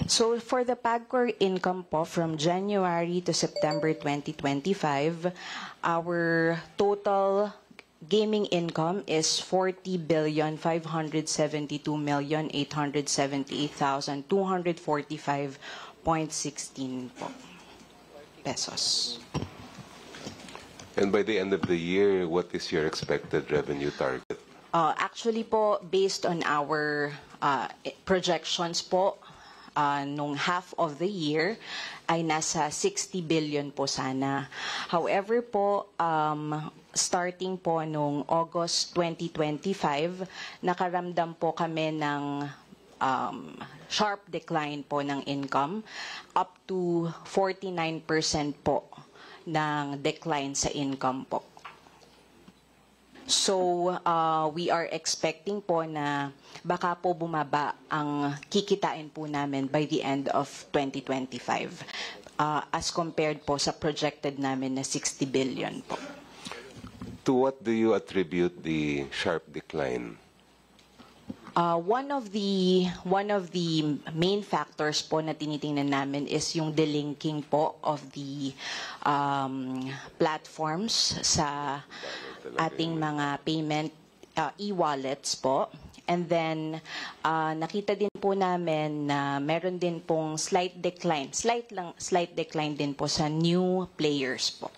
So for the PAGCOR income po from January to September 2025, our total gaming income is 40,572,878,245.16 po pesos. And by the end of the year, what is your expected revenue target? Actually po, based on our projections po, nung half of the year ay nasa 60 billion po sana. However po, starting po nung August 2025, nakaramdam po kami ng sharp decline po ng income, up to 49% po ng decline sa income po. So, we are expecting po na baka po bumaba ang kikitain po namin by the end of 2025 as compared po sa projected namin na 60 billion po. To what do you attribute the sharp decline? One of the main factors po na tinitingnan namin is yung delinking po of the platforms sa ating mga payment e-wallets po. And then nakita din po namin na meron din pong slight decline din po sa new players po.